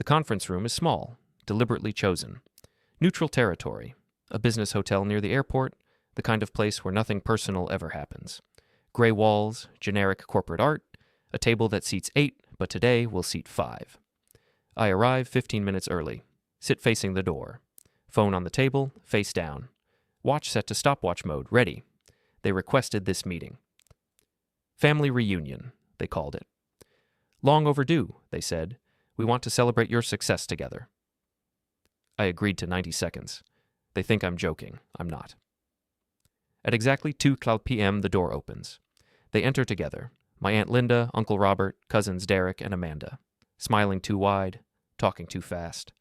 conference room is small, deliberately chosen. Neutral territory, a business hotel near the airport, the kind of place where nothing personal ever happens. Gray walls, generic corporate art, a table that seats 8, but today will seat 5. I arrive 15 minutes early. Sit facing the door. Phone on the table, face down. Watch set to stopwatch mode, ready. They requested this meeting. Family reunion, they called it. Long overdue, they said. We want to celebrate your success together. I agreed to 90 seconds. They think I'm joking. I'm not. At exactly 2:00 p.m., the door opens. They enter together. My Aunt Linda, Uncle Robert, cousins Derek and Amanda. Smiling too wide, talking too fast.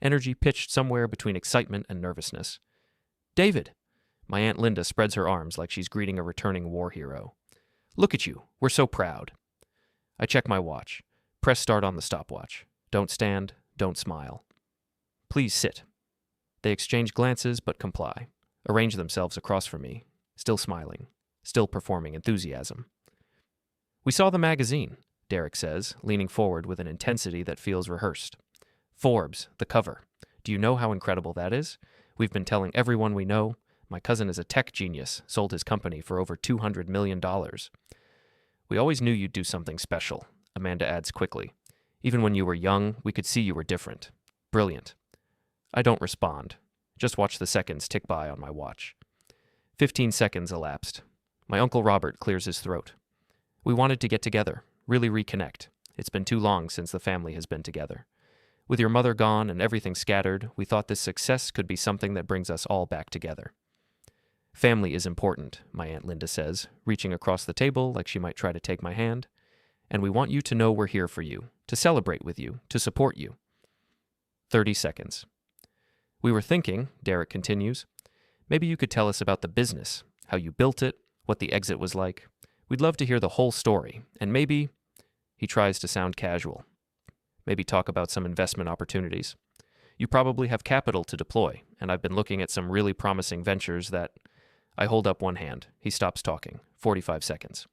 Energy pitched somewhere between excitement and nervousness. David! My Aunt Linda spreads her arms like she's greeting a returning war hero. Look at you. We're so proud. I check my watch. Press start on the stopwatch. Don't stand. Don't smile. Please sit. They exchange glances but comply. Arrange themselves across from me. Still smiling. Still performing enthusiasm. We saw the magazine, Derek says, leaning forward with an intensity that feels rehearsed. Forbes, the cover. Do you know how incredible that is? We've been telling everyone we know. My cousin is a tech genius, sold his company for over $200 million. We always knew you'd do something special, Amanda adds quickly. Even when you were young, we could see you were different. Brilliant. I don't respond. Just watch the seconds tick by on my watch. 15 seconds elapsed. My Uncle Robert clears his throat. We wanted to get together, really reconnect. It's been too long since the family has been together. With your mother gone and everything scattered, we thought this success could be something that brings us all back together. Family is important, my Aunt Linda says, reaching across the table like she might try to take my hand. And we want you to know we're here for you, to celebrate with you, to support you. 30 seconds. We were thinking, Derek continues, maybe you could tell us about the business, how you built it, what the exit was like. We'd love to hear the whole story, and maybe, he tries to sound casual, maybe talk about some investment opportunities. You probably have capital to deploy, and I've been looking at some really promising ventures that... I hold up one hand. He stops talking. 45 seconds.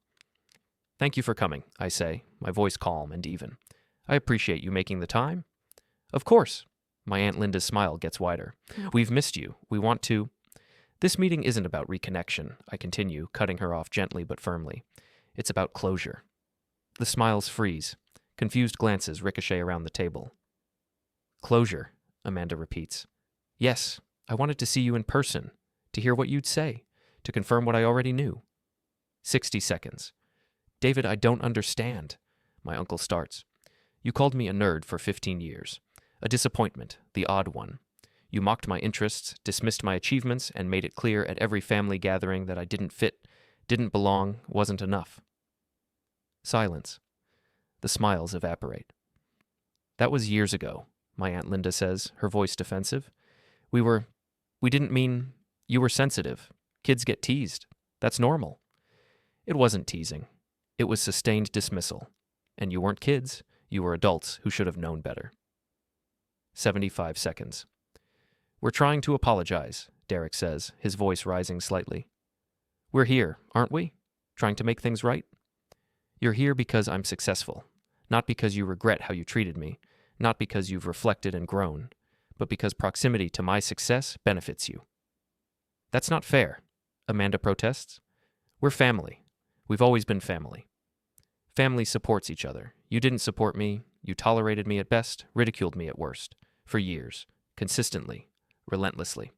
Thank you for coming, I say, my voice calm and even. I appreciate you making the time. Of course. My Aunt Linda's smile gets wider. We've missed you. We want to... This meeting isn't about reconnection, I continue, cutting her off gently but firmly. It's about closure. The smiles freeze. Confused glances ricochet around the table. Closure, Amanda repeats. Yes, I wanted to see you in person, to hear what you'd say, to confirm what I already knew. 60 seconds. David, I don't understand, my uncle starts. You called me a nerd for 15 years. A disappointment, the odd one. You mocked my interests, dismissed my achievements, and made it clear at every family gathering that I didn't fit, didn't belong, wasn't enough. Silence. The smiles evaporate. That was years ago, my Aunt Linda says, her voice defensive. We didn't mean... You were sensitive. Kids get teased. That's normal. It wasn't teasing. It was sustained dismissal. And you weren't kids. You were adults who should have known better. 75 seconds. We're trying to apologize, Derek says, his voice rising slightly. We're here, aren't we? Trying to make things right? You're here because I'm successful. Not because you regret how you treated me. Not because you've reflected and grown. But because proximity to my success benefits you. That's not fair, Amanda protests. We're family. We've always been family. Family supports each other. You didn't support me. You tolerated me at best, ridiculed me at worst. For years. Consistently. Relentlessly.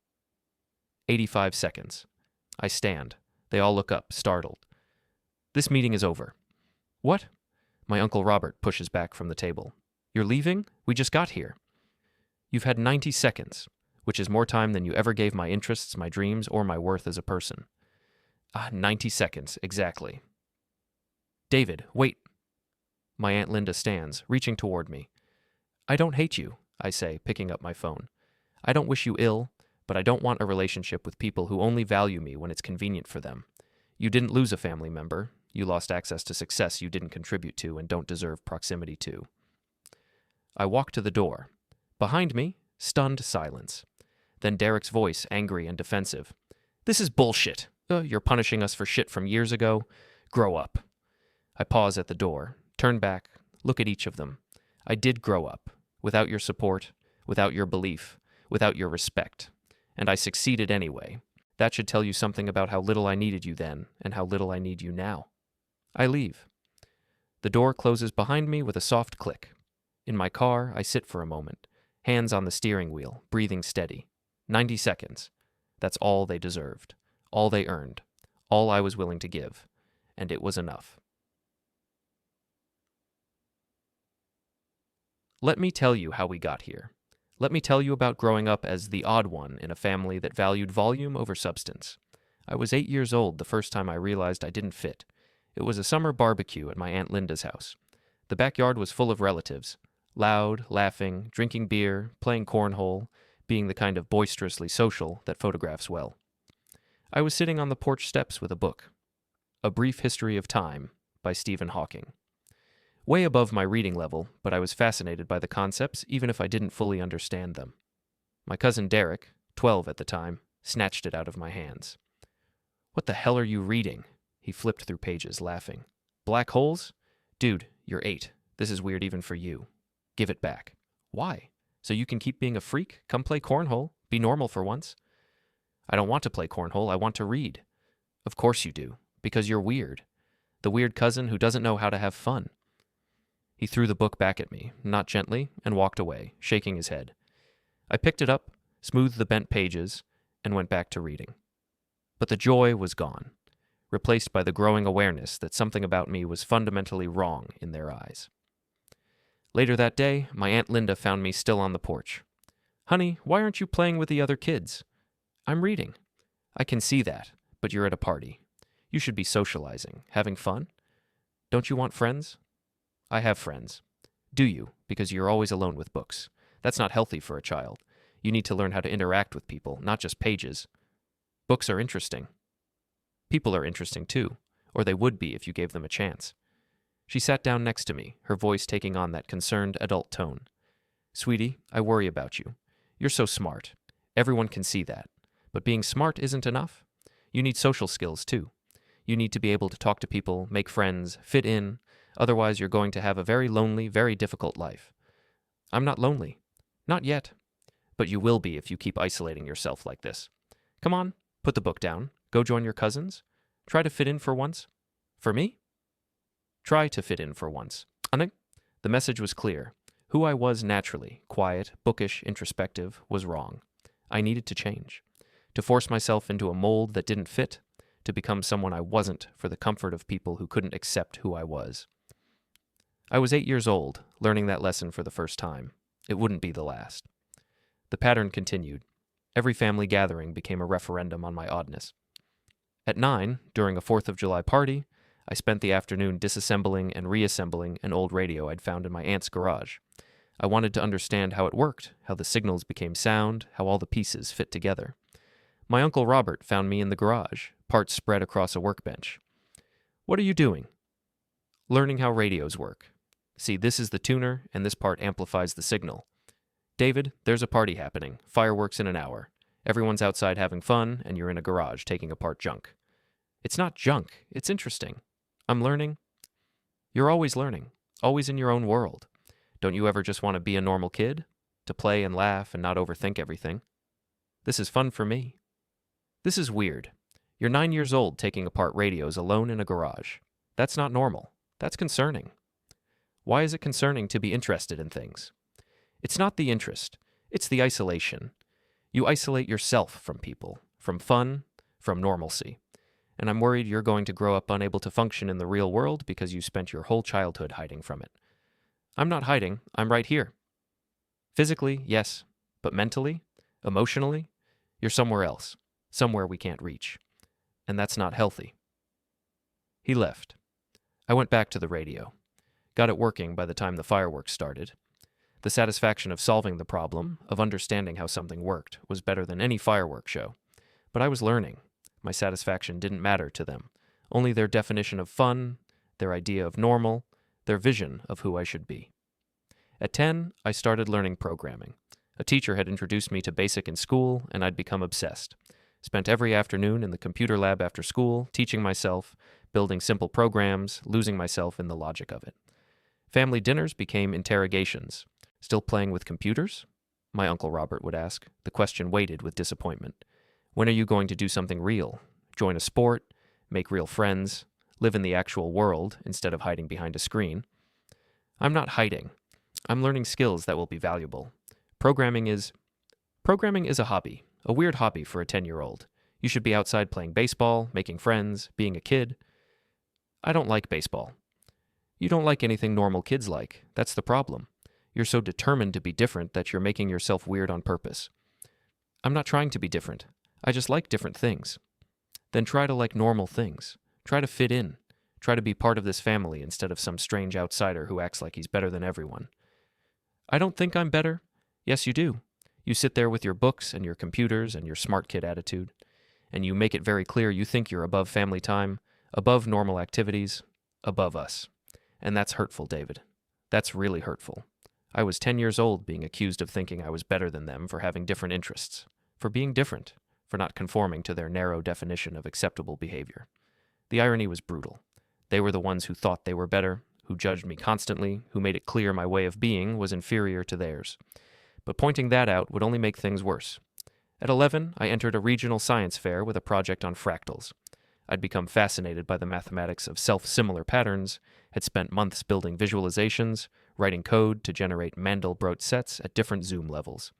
85 seconds. I stand. They all look up, startled. This meeting is over. What? My Uncle Robert pushes back from the table. You're leaving? We just got here. You've had 90 seconds. Which is more time than you ever gave my interests, my dreams, or my worth as a person. 90 seconds, exactly. David, wait. My Aunt Linda stands, reaching toward me. I don't hate you, I say, picking up my phone. I don't wish you ill, but I don't want a relationship with people who only value me when it's convenient for them. You didn't lose a family member. You lost access to success you didn't contribute to and don't deserve proximity to. I walk to the door. Behind me, stunned silence. Then Derek's voice, angry and defensive. This is bullshit. You're punishing us for shit from years ago. Grow up. I pause at the door, turn back, look at each of them. I did grow up. without your support, without your belief, without your respect. And I succeeded anyway. That should tell you something about how little I needed you then and how little I need you now. I leave. The door closes behind me with a soft click. In my car, I sit for a moment, hands on the steering wheel, breathing steady. 90 seconds. That's all they deserved, all they earned, all I was willing to give, and it was enough. Let me tell you how we got here. Let me tell you about growing up as the odd one in a family that valued volume over substance. I was 8 years old the first time I realized I didn't fit. It was a summer barbecue at my Aunt Linda's house. The backyard was full of relatives, loud, laughing, drinking beer, playing cornhole, being the kind of boisterously social that photographs well. I was sitting on the porch steps with a book, A Brief History of Time by Stephen Hawking. Way above my reading level, but I was fascinated by the concepts even if I didn't fully understand them. My cousin Derek, 12 at the time, snatched it out of my hands. "What the hell are you reading?" He flipped through pages, laughing. "Black holes? Dude, you're 8. This is weird even for you. Give it back." "Why? So you can keep being a freak? Come play cornhole. Be normal for once." "I don't want to play cornhole. I want to read." "Of course you do, because you're weird. The weird cousin who doesn't know how to have fun." He threw the book back at me, not gently, and walked away, shaking his head. I picked it up, smoothed the bent pages, and went back to reading. But the joy was gone, replaced by the growing awareness that something about me was fundamentally wrong in their eyes. Later that day, my Aunt Linda found me still on the porch. "Honey, why aren't you playing with the other kids?" "I'm reading." "I can see that, but you're at a party. You should be socializing, having fun. Don't you want friends?" "I have friends." "Do you? Because you're always alone with books. That's not healthy for a child. You need to learn how to interact with people, not just pages. Books are interesting. People are interesting too, or they would be if you gave them a chance." She sat down next to me, her voice taking on that concerned adult tone. "Sweetie, I worry about you. You're so smart. Everyone can see that. But being smart isn't enough. You need social skills too. You need to be able to talk to people, make friends, fit in. Otherwise, you're going to have a very lonely, very difficult life." "I'm not lonely. Not yet. But you will be if you keep isolating yourself like this. Come on, put the book down. Go join your cousins. Try to fit in for once." "For me?" "Try to fit in for once." The message was clear. Who I was naturally, quiet, bookish, introspective, was wrong. I needed to change. To force myself into a mold that didn't fit. To become someone I wasn't for the comfort of people who couldn't accept who I was. I was 8 years old, learning that lesson for the first time. It wouldn't be the last. The pattern continued. Every family gathering became a referendum on my oddness. At 9, during a 4th of July party, I spent the afternoon disassembling and reassembling an old radio I'd found in my aunt's garage. I wanted to understand how it worked, how the signals became sound, how all the pieces fit together. My Uncle Robert found me in the garage, parts spread across a workbench. "What are you doing?" "Learning how radios work. See, this is the tuner, and this part amplifies the signal. David, there's a party happening, fireworks in an hour. Everyone's outside having fun, and you're in a garage taking apart junk." "It's not junk, it's interesting. I'm learning." "You're always learning, always in your own world. Don't you ever just want to be a normal kid? To play and laugh and not overthink everything? This is fun for me." "This is weird. You're 9 years old taking apart radios alone in a garage. That's not normal. That's concerning." "Why is it concerning to be interested in things?" "It's not the interest. It's the isolation. You isolate yourself from people, from fun, from normalcy. And I'm worried you're going to grow up unable to function in the real world because you spent your whole childhood hiding from it." "I'm not hiding. I'm right here." "Physically, yes. But mentally, emotionally, you're somewhere else, somewhere we can't reach. And that's not healthy." He left. I went back to the radio. Got it working by the time the fireworks started. The satisfaction of solving the problem, of understanding how something worked, was better than any fireworks show. But I was learning. My satisfaction didn't matter to them. Only their definition of fun, their idea of normal, their vision of who I should be. At 10, I started learning programming. A teacher had introduced me to BASIC in school, and I'd become obsessed. Spent every afternoon in the computer lab after school, teaching myself, building simple programs, losing myself in the logic of it. Family dinners became interrogations. Still playing with computers? My Uncle Robert would ask. The question weighted with disappointment. When are you going to do something real? Join a sport? Make real friends? Live in the actual world instead of hiding behind a screen? I'm not hiding. I'm learning skills that will be valuable. Programming is a hobby, a weird hobby for a 10-year-old. You should be outside playing baseball, making friends, being a kid. I don't like baseball. You don't like anything normal kids like. That's the problem. You're so determined to be different that you're making yourself weird on purpose. I'm not trying to be different. I just like different things. Then try to like normal things. Try to fit in. Try to be part of this family instead of some strange outsider who acts like he's better than everyone. I don't think I'm better. Yes, you do. You sit there with your books and your computers and your smart kid attitude, and you make it very clear you think you're above family time, above normal activities, above us. And that's hurtful, David. That's really hurtful. I was 10 years old being accused of thinking I was better than them for having different interests, for being different, for not conforming to their narrow definition of acceptable behavior. The irony was brutal. They were the ones who thought they were better, who judged me constantly, who made it clear my way of being was inferior to theirs. But pointing that out would only make things worse. At 11, I entered a regional science fair with a project on fractals. I'd become fascinated by the mathematics of self-similar patterns, had spent months building visualizations, writing code to generate Mandelbrot sets at different zoom levels.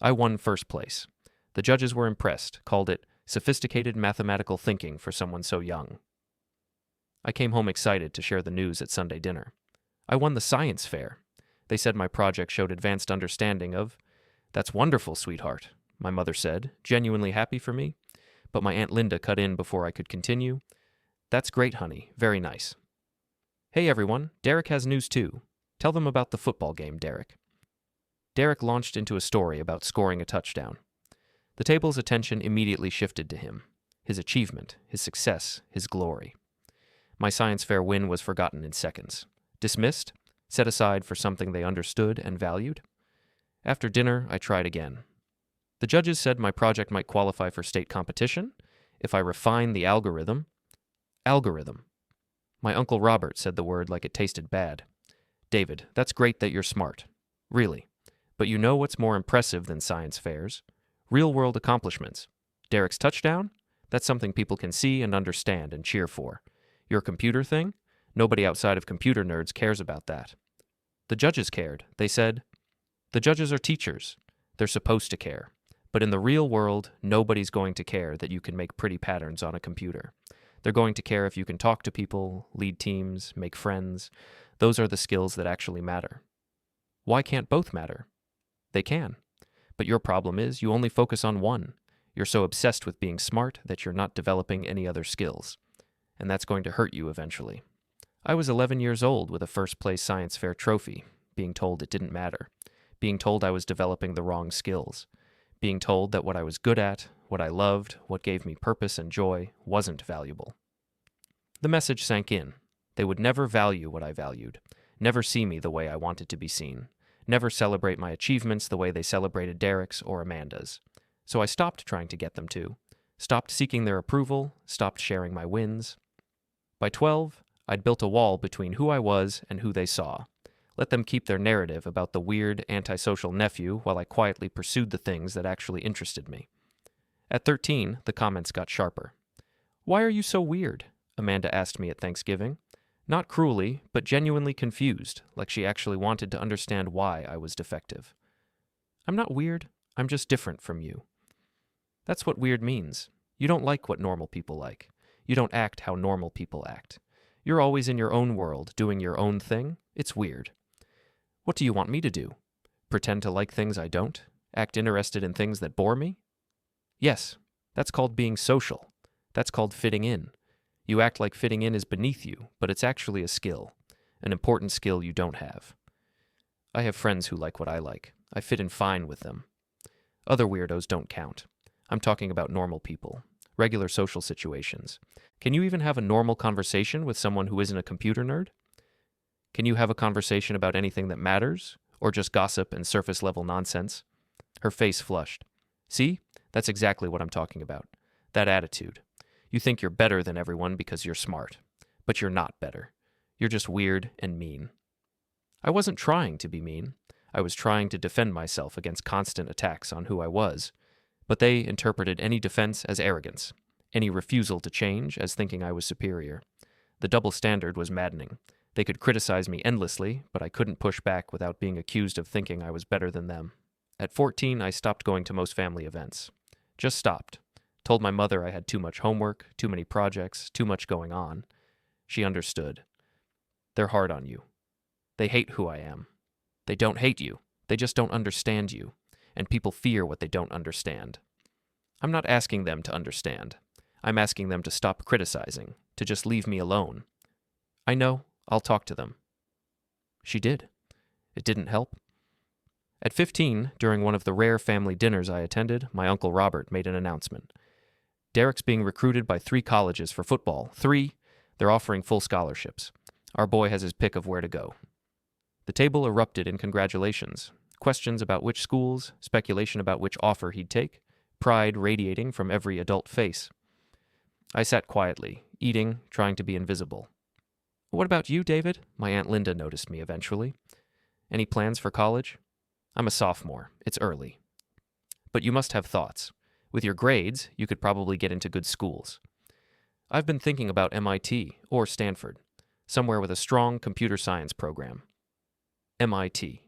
I won first place. The judges were impressed, called it sophisticated mathematical thinking for someone so young. I came home excited to share the news at Sunday dinner. I won the science fair. They said my project showed advanced understanding of... That's wonderful, sweetheart, my mother said, genuinely happy for me. But my Aunt Linda cut in before I could continue. That's great, honey. Very nice. Hey, everyone. Derek has news, too. Tell them about the football game, Derek. Derek launched into a story about scoring a touchdown. The table's attention immediately shifted to him. His achievement, his success, his glory. My science fair win was forgotten in seconds. Dismissed, set aside for something they understood and valued. After dinner, I tried again. The judges said my project might qualify for state competition if I refine the algorithm. Algorithm. My Uncle Robert said the word like it tasted bad. David, that's great that you're smart. Really. But you know what's more impressive than science fairs? Real-world accomplishments. Derek's touchdown? That's something people can see and understand and cheer for. Your computer thing? Nobody outside of computer nerds cares about that. The judges cared. They said, the judges are teachers. They're supposed to care. But in the real world, nobody's going to care that you can make pretty patterns on a computer. They're going to care if you can talk to people, lead teams, make friends. Those are the skills that actually matter. Why can't both matter? They can. But your problem is you only focus on one. You're so obsessed with being smart that you're not developing any other skills. And that's going to hurt you eventually. I was 11 years old with a first-place science fair trophy, being told it didn't matter, being told I was developing the wrong skills, being told that what I was good at, what I loved, what gave me purpose and joy, wasn't valuable. The message sank in. They would never value what I valued, never see me the way I wanted to be seen, never celebrate my achievements the way they celebrated Derek's or Amanda's. So I stopped trying to get them to, stopped seeking their approval, stopped sharing my wins. By 12, I'd built a wall between who I was and who they saw. Let them keep their narrative about the weird, antisocial nephew while I quietly pursued the things that actually interested me. At 13, the comments got sharper. "Why are you so weird?" Amanda asked me at Thanksgiving. Not cruelly, but genuinely confused, like she actually wanted to understand why I was defective. I'm not weird. I'm just different from you. That's what weird means. You don't like what normal people like. You don't act how normal people act. You're always in your own world, doing your own thing. It's weird. What do you want me to do? Pretend to like things I don't? Act interested in things that bore me? Yes, that's called being social. That's called fitting in. You act like fitting in is beneath you, but it's actually a skill, an important skill you don't have. I have friends who like what I like. I fit in fine with them. Other weirdos don't count. I'm talking about normal people, regular social situations. Can you even have a normal conversation with someone who isn't a computer nerd? Can you have a conversation about anything that matters, or just gossip and surface-level nonsense? Her face flushed. See? That's exactly what I'm talking about. That attitude. You think you're better than everyone because you're smart. But you're not better. You're just weird and mean. I wasn't trying to be mean. I was trying to defend myself against constant attacks on who I was, but they interpreted any defense as arrogance, any refusal to change as thinking I was superior. The double standard was maddening. They could criticize me endlessly, but I couldn't push back without being accused of thinking I was better than them. At 14, I stopped going to most family events. Just stopped. Told my mother I had too much homework, too many projects, too much going on. She understood. They're hard on you. They hate who I am. They don't hate you. They just don't understand you. And people fear what they don't understand. I'm not asking them to understand. I'm asking them to stop criticizing, to just leave me alone. I know. I'll talk to them. She did. It didn't help. At 15, during one of the rare family dinners I attended, my Uncle Robert made an announcement. Derek's being recruited by 3 colleges for football. 3. They're offering full scholarships. Our boy has his pick of where to go. The table erupted in congratulations. Questions about which schools, speculation about which offer he'd take, pride radiating from every adult face. I sat quietly, eating, trying to be invisible. What about you, David? My Aunt Linda noticed me eventually. Any plans for college? I'm a sophomore. It's early. But you must have thoughts. With your grades, you could probably get into good schools. I've been thinking about MIT or Stanford, somewhere with a strong computer science program. MIT.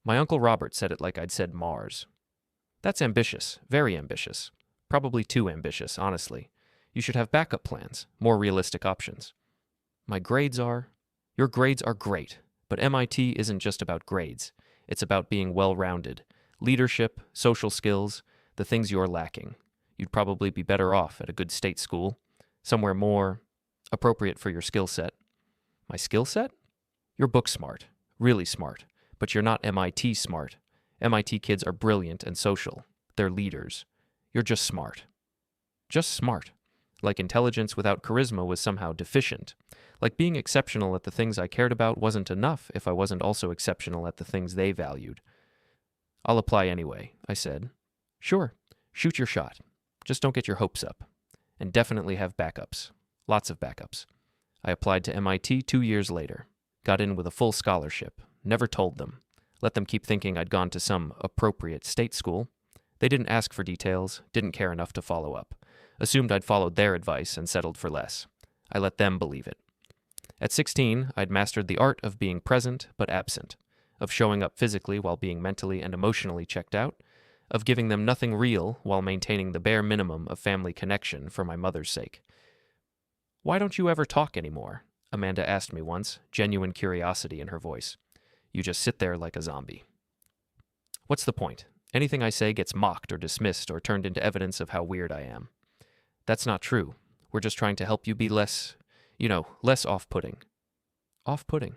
My Uncle Robert said it like I'd said Mars. That's ambitious, very ambitious. Probably too ambitious, honestly. You should have backup plans, more realistic options. My grades are... Your grades are great, but MIT isn't just about grades. It's about being well-rounded. Leadership, social skills, the things you're lacking. You'd probably be better off at a good state school, somewhere more appropriate for your skill set. My skill set? You're book smart, really smart, but you're not MIT smart. MIT kids are brilliant and social. They're leaders. You're just smart. Just smart. Like intelligence without charisma was somehow deficient. Like being exceptional at the things I cared about wasn't enough if I wasn't also exceptional at the things they valued. I'll apply anyway, I said. Sure, shoot your shot. Just don't get your hopes up. And definitely have backups. Lots of backups. I applied to MIT 2 years later. Got in with a full scholarship. Never told them. Let them keep thinking I'd gone to some appropriate state school. They didn't ask for details, didn't care enough to follow up. Assumed I'd followed their advice and settled for less. I let them believe it. At 16, I'd mastered the art of being present but absent, of showing up physically while being mentally and emotionally checked out, of giving them nothing real while maintaining the bare minimum of family connection for my mother's sake. Why don't you ever talk anymore? Amanda asked me once, genuine curiosity in her voice. You just sit there like a zombie. What's the point? Anything I say gets mocked or dismissed or turned into evidence of how weird I am. That's not true. We're just trying to help you be less off-putting. Off-putting?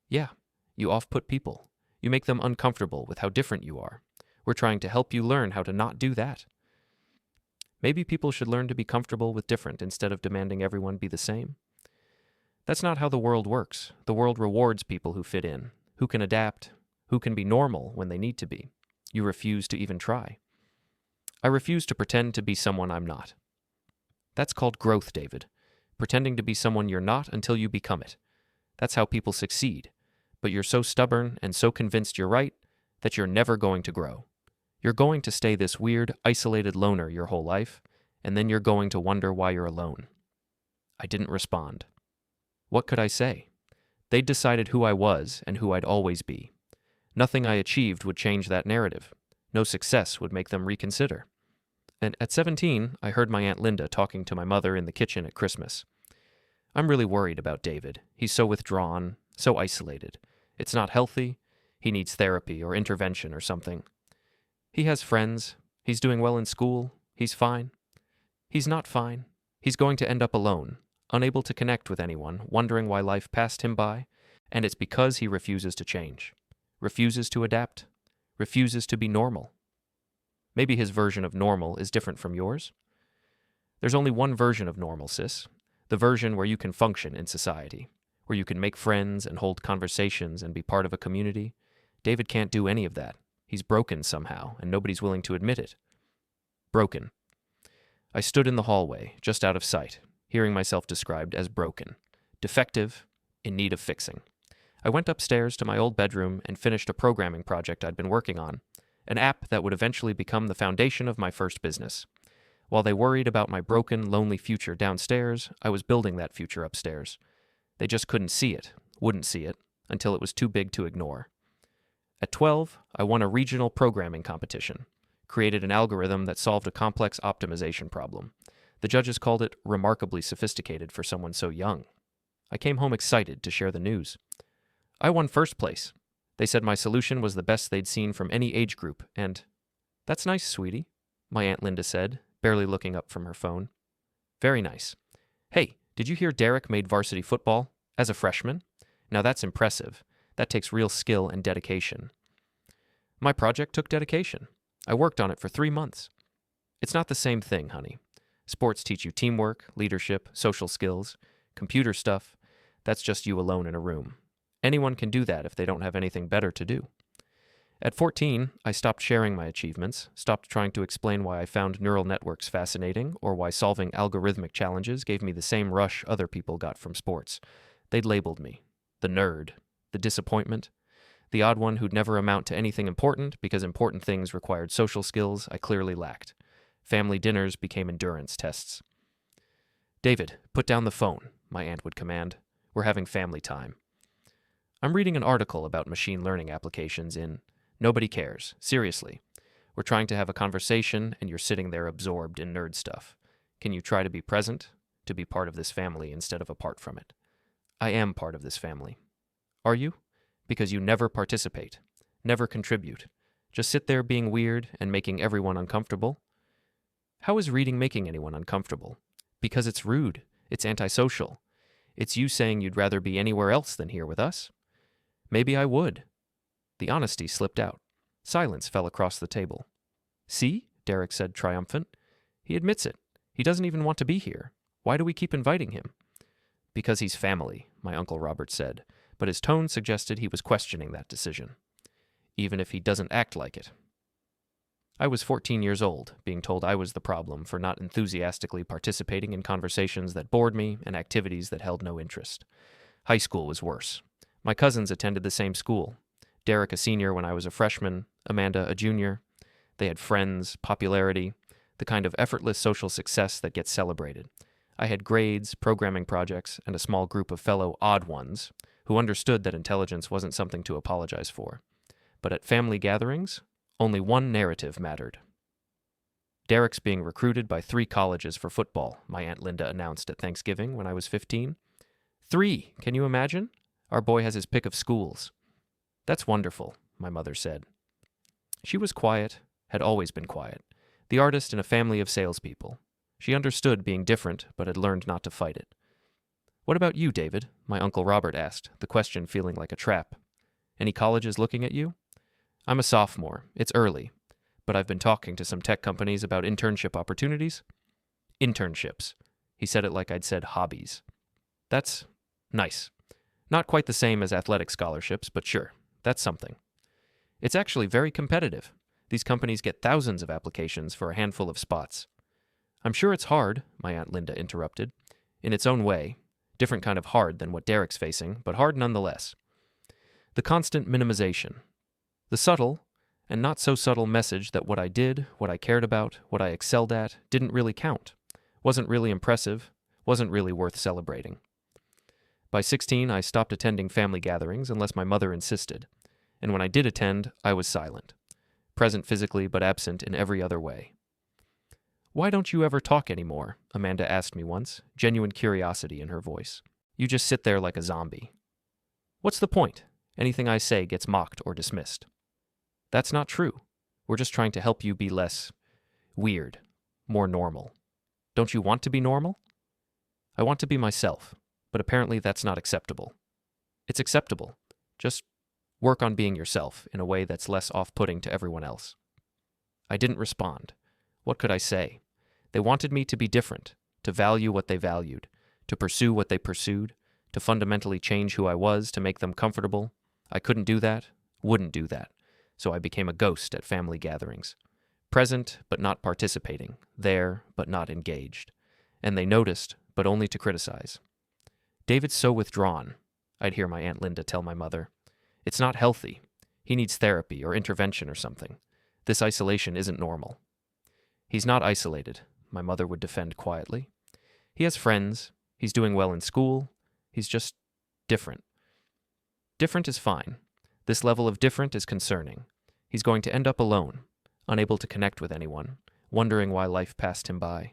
Yeah, you off-put people. You make them uncomfortable with how different you are. We're trying to help you learn how to not do that. Maybe people should learn to be comfortable with different instead of demanding everyone be the same. That's not how the world works. The world rewards people who fit in, who can adapt, who can be normal when they need to be. You refuse to even try. I refuse to pretend to be someone I'm not. That's called growth, David. Pretending to be someone you're not until you become it. That's how people succeed. But you're so stubborn and so convinced you're right that you're never going to grow. You're going to stay this weird, isolated loner your whole life, and then you're going to wonder why you're alone. I didn't respond. What could I say? They'd decided who I was and who I'd always be. Nothing I achieved would change that narrative. No success would make them reconsider. And at 17, I heard my Aunt Linda talking to my mother in the kitchen at Christmas. I'm really worried about David. He's so withdrawn, so isolated. It's not healthy. He needs therapy or intervention or something. He has friends. He's doing well in school. He's fine. He's not fine. He's going to end up alone, unable to connect with anyone, wondering why life passed him by, and it's because he refuses to change, refuses to adapt, refuses to be normal. Maybe his version of normal is different from yours. There's only one version of normal, sis. The version where you can function in society, where you can make friends and hold conversations and be part of a community. David can't do any of that. He's broken somehow, and nobody's willing to admit it. Broken. I stood in the hallway, just out of sight, hearing myself described as broken, defective, in need of fixing. I went upstairs to my old bedroom and finished a programming project I'd been working on, an app that would eventually become the foundation of my first business. While they worried about my broken, lonely future downstairs, I was building that future upstairs. They just couldn't see it, wouldn't see it, until it was too big to ignore. At 12, I won a regional programming competition, created an algorithm that solved a complex optimization problem. The judges called it remarkably sophisticated for someone so young. I came home excited to share the news. I won first place. They said my solution was the best they'd seen from any age group, and, "That's nice, sweetie," my Aunt Linda said, barely looking up from her phone. "Very nice. Hey, did you hear Derek made varsity football? As a freshman? Now that's impressive. That takes real skill and dedication." My project took dedication. I worked on it for 3 months. It's not the same thing, honey. Sports teach you teamwork, leadership, social skills. Computer stuff, that's just you alone in a room. Anyone can do that if they don't have anything better to do. At 14, I stopped sharing my achievements, stopped trying to explain why I found neural networks fascinating or why solving algorithmic challenges gave me the same rush other people got from sports. They'd labeled me the nerd, the disappointment, the odd one who'd never amount to anything important because important things required social skills I clearly lacked. Family dinners became endurance tests. "David, put down the phone," my aunt would command. "We're having family time." I'm reading an article about machine learning applications in Nobody Cares. Seriously. We're trying to have a conversation and you're sitting there absorbed in nerd stuff. Can you try to be present, to be part of this family instead of apart from it? I am part of this family. Are you? Because you never participate, never contribute. Just sit there being weird and making everyone uncomfortable. How is reading making anyone uncomfortable? Because it's rude. It's antisocial. It's you saying you'd rather be anywhere else than here with us. Maybe I would. The honesty slipped out. Silence fell across the table. "See?" Derek said, triumphant. "He admits it. He doesn't even want to be here. Why do we keep inviting him?" "Because he's family," my Uncle Robert said, but his tone suggested he was questioning that decision. "Even if he doesn't act like it." I was 14 years old, being told I was the problem for not enthusiastically participating in conversations that bored me and activities that held no interest. High school was worse. My cousins attended the same school. Derek a senior when I was a freshman, Amanda a junior. They had friends, popularity, the kind of effortless social success that gets celebrated. I had grades, programming projects, and a small group of fellow odd ones who understood that intelligence wasn't something to apologize for. But at family gatherings, only one narrative mattered. "Derek's being recruited by 3 colleges for football," my Aunt Linda announced at Thanksgiving when I was 15. 3, can you imagine? Our boy has his pick of schools. "That's wonderful," my mother said. She was quiet, had always been quiet, the artist in a family of salespeople. She understood being different, but had learned not to fight it. "What about you, David?" my Uncle Robert asked, the question feeling like a trap. "Any colleges looking at you?" "I'm a sophomore. It's early. But I've been talking to some tech companies about internship opportunities." "Internships." He said it like I'd said hobbies. "That's nice. Not quite the same as athletic scholarships, but sure, that's something. It's actually very competitive. These companies get thousands of applications for a handful of spots." "I'm sure it's hard," my Aunt Linda interrupted. "In its own way. Different kind of hard than what Derek's facing, but hard nonetheless. The constant minimization. The subtle, and not so subtle message that what I did, what I cared about, what I excelled at, didn't really count, wasn't really impressive, wasn't really worth celebrating. By 16, I stopped attending family gatherings unless my mother insisted, and when I did attend, I was silent, present physically but absent in every other way. "Why don't you ever talk anymore?" Amanda asked me once, genuine curiosity in her voice. "You just sit there like a zombie." "What's the point? Anything I say gets mocked or dismissed." "That's not true. We're just trying to help you be less weird, more normal. Don't you want to be normal?" "I want to be myself, but apparently that's not acceptable." "It's acceptable. Just work on being yourself in a way that's less off-putting to everyone else." I didn't respond. What could I say? They wanted me to be different, to value what they valued, to pursue what they pursued, to fundamentally change who I was to make them comfortable. I couldn't do that, wouldn't do that, so I became a ghost at family gatherings. Present, but not participating, there, but not engaged. And they noticed, but only to criticize. "David's so withdrawn." I'd hear my Aunt Linda tell my mother. It's not healthy. He needs therapy or intervention or something. This isolation isn't normal. He's not isolated, my mother would defend quietly. He has friends. He's doing well in school. He's just different. Different is fine. This level of different is concerning. He's going to end up alone, unable to connect with anyone, wondering why life passed him by.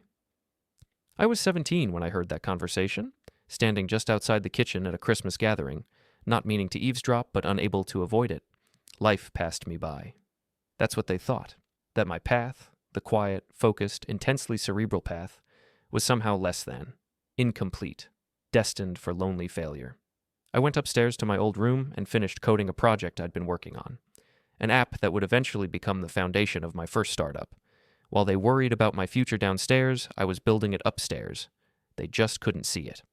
I was 17 when I heard that conversation, standing just outside the kitchen at a Christmas gathering, not meaning to eavesdrop but unable to avoid it. Life passed me by. That's what they thought, that my path, the quiet, focused, intensely cerebral path, was somehow less than, incomplete, destined for lonely failure. I went upstairs to my old room and finished coding a project I'd been working on, an app that would eventually become the foundation of my first startup. While they worried about my future downstairs, I was building it upstairs. They just couldn't see it.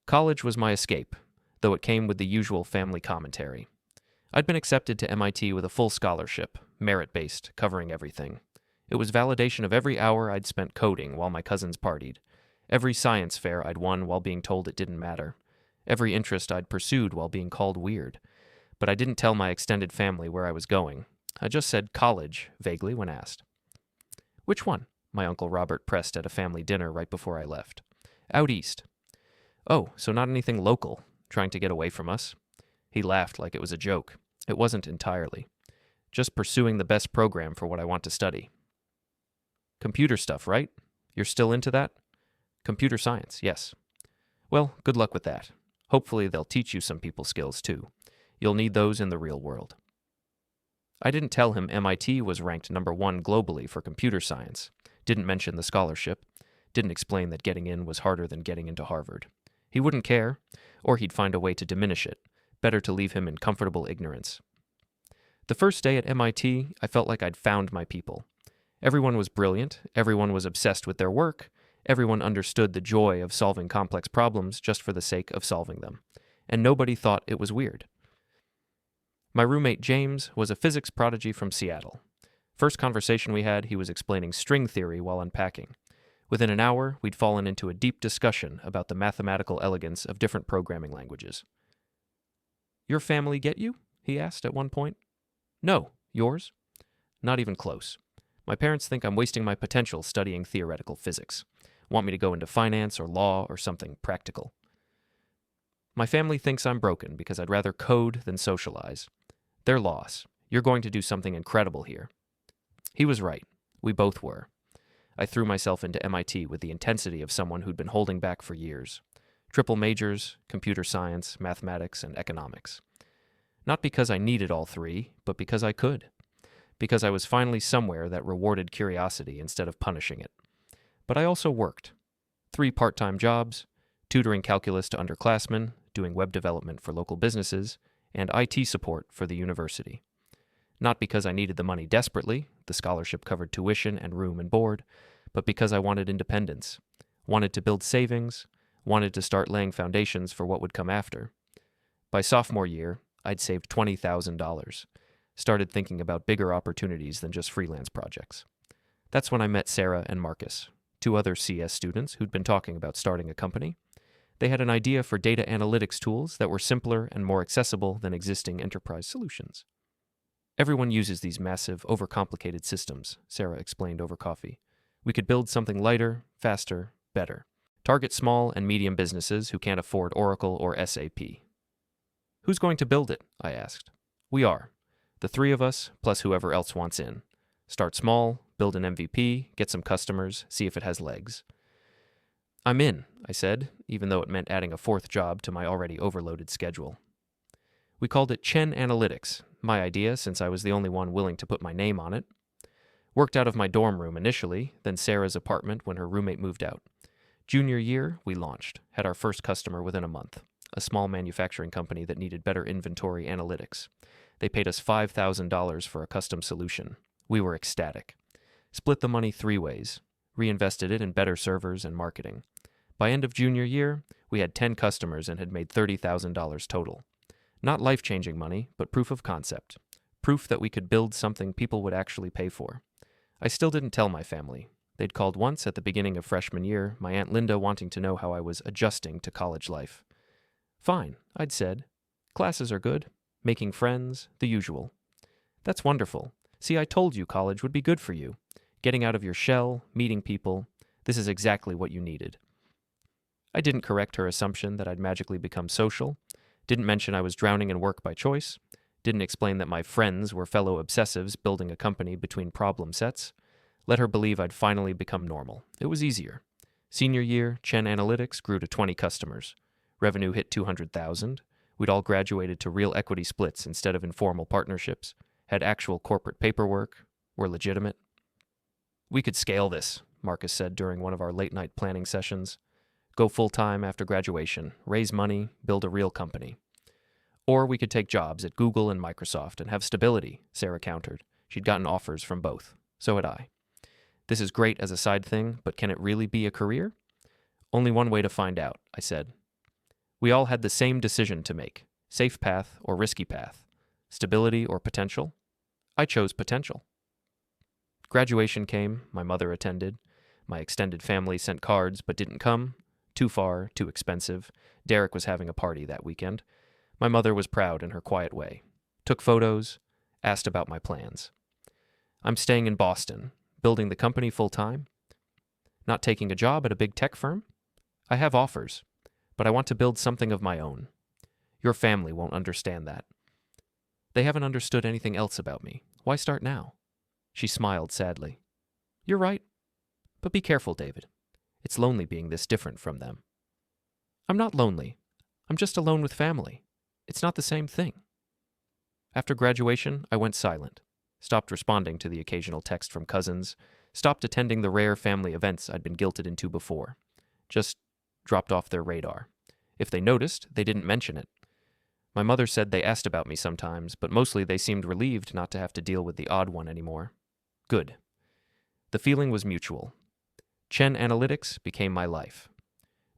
College was my escape, though it came with the usual family commentary. I'd been accepted to MIT with a full scholarship, merit-based, covering everything. It was validation of every hour I'd spent coding while my cousins partied, every science fair I'd won while being told it didn't matter, every interest I'd pursued while being called weird. But I didn't tell my extended family where I was going. I just said college, vaguely, when asked. Which one? My Uncle Robert pressed at a family dinner right before I left. Out east. Oh, so not anything local, trying to get away from us? He laughed like it was a joke. It wasn't entirely. Just pursuing the best program for what I want to study. Computer stuff, right? You're still into that? Computer science, yes. Well, good luck with that. Hopefully they'll teach you some people skills, too. You'll need those in the real world. I didn't tell him MIT was ranked #1 globally for computer science, didn't mention the scholarship, didn't explain that getting in was harder than getting into Harvard. He wouldn't care, or he'd find a way to diminish it. Better to leave him in comfortable ignorance. The first day at MIT, I felt like I'd found my people. Everyone was brilliant, everyone was obsessed with their work, everyone understood the joy of solving complex problems just for the sake of solving them, and nobody thought it was weird. My roommate James was a physics prodigy from Seattle. First conversation we had, he was explaining string theory while unpacking. Within an hour, we'd fallen into a deep discussion about the mathematical elegance of different programming languages. Your family get you? He asked at one point. No. Yours? Not even close. My parents think I'm wasting my potential studying theoretical physics. Want me to go into finance or law or something practical. My family thinks I'm broken because I'd rather code than socialize. Their loss. You're going to do something incredible here. He was right. We both were. I threw myself into MIT with the intensity of someone who'd been holding back for years. Triple majors, computer science, mathematics, and economics. Not because I needed all three, but because I could. Because I was finally somewhere that rewarded curiosity instead of punishing it. But I also worked. 3 part-time jobs, tutoring calculus to underclassmen, doing web development for local businesses, and IT support for the university. Not because I needed the money desperately, the scholarship covered tuition and room and board, but because I wanted independence, wanted to build savings, wanted to start laying foundations for what would come after. By sophomore year, I'd saved $20,000, started thinking about bigger opportunities than just freelance projects. That's when I met Sarah and Marcus, 2 other CS students who'd been talking about starting a company. They had an idea for data analytics tools that were simpler and more accessible than existing enterprise solutions. Everyone uses these massive, overcomplicated systems, Sarah explained over coffee. We could build something lighter, faster, better. Target small and medium businesses who can't afford Oracle or SAP. Who's going to build it? I asked. We are. The 3 of us, plus whoever else wants in. Start small, build an MVP, get some customers, see if it has legs. I'm in, I said, even though it meant adding a 4th job to my already overloaded schedule. We called it Chen Analytics, my idea since I was the only one willing to put my name on it. Worked out of my dorm room initially, then Sarah's apartment when her roommate moved out. Junior year, we launched, had our first customer within a month, a small manufacturing company that needed better inventory analytics. They paid us $5,000 for a custom solution. We were ecstatic. Split the money 3 ways, reinvested it in better servers and marketing. By end of junior year, we had 10 customers and had made $30,000 total. Not life-changing money, but proof of concept. Proof that we could build something people would actually pay for. I still didn't tell my family. They'd called once at the beginning of freshman year, my Aunt Linda wanting to know how I was adjusting to college life. Fine, I'd said. Classes are good. Making friends, the usual. That's wonderful. See, I told you college would be good for you. Getting out of your shell, meeting people. This is exactly what you needed. I didn't correct her assumption that I'd magically become social. Didn't mention I was drowning in work by choice. Didn't explain that my friends were fellow obsessives building a company between problem sets. Let her believe I'd finally become normal. It was easier. Senior year, Chen Analytics grew to 20 customers. Revenue hit 200,000. We'd all graduated to real equity splits instead of informal partnerships. Had actual corporate paperwork. Were legitimate. We could scale this, Marcus said during one of our late-night planning sessions. Go full-time after graduation, raise money, build a real company. Or we could take jobs at Google and Microsoft and have stability, Sarah countered. She'd gotten offers from both. So had I. This is great as a side thing, but can it really be a career? Only one way to find out, I said. We all had the same decision to make. Safe path or risky path. Stability or potential. I chose potential. Graduation came, my mother attended. My extended family sent cards but didn't come. Too far, too expensive. Derek was having a party that weekend. My mother was proud in her quiet way. Took photos, asked about my plans. I'm staying in Boston, building the company full-time. Not taking a job at a big tech firm. I have offers, but I want to build something of my own. Your family won't understand that. They haven't understood anything else about me. Why start now? She smiled sadly. You're right. But be careful, David. It's lonely being this different from them. I'm not lonely. I'm just alone with family. It's not the same thing. After graduation, I went silent. Stopped responding to the occasional text from cousins. Stopped attending the rare family events I'd been guilted into before. Just dropped off their radar. If they noticed, they didn't mention it. My mother said they asked about me sometimes, but mostly they seemed relieved not to have to deal with the odd one anymore. Good. The feeling was mutual. Chen Analytics became my life.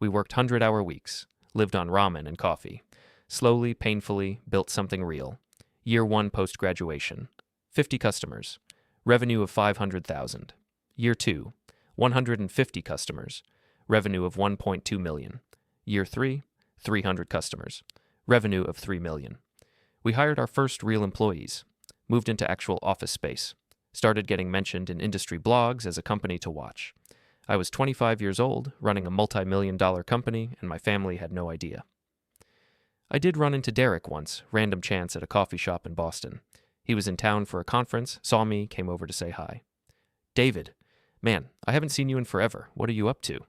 We worked 100-hour weeks, lived on ramen and coffee. Slowly, painfully, built something real. Year 1 post-graduation. 50 customers. Revenue of 500,000. Year 2. 150 customers. Revenue of 1.2 million. Year 3. 300 customers. Revenue of 3 million. We hired our first real employees. Moved into actual office space. Started getting mentioned in industry blogs as a company to watch. I was 25 years old, running a multi-million-dollar company, and my family had no idea. I did run into Derek once, random chance at a coffee shop in Boston. He was in town for a conference, saw me, came over to say hi. David, man, I haven't seen you in forever. What are you up to?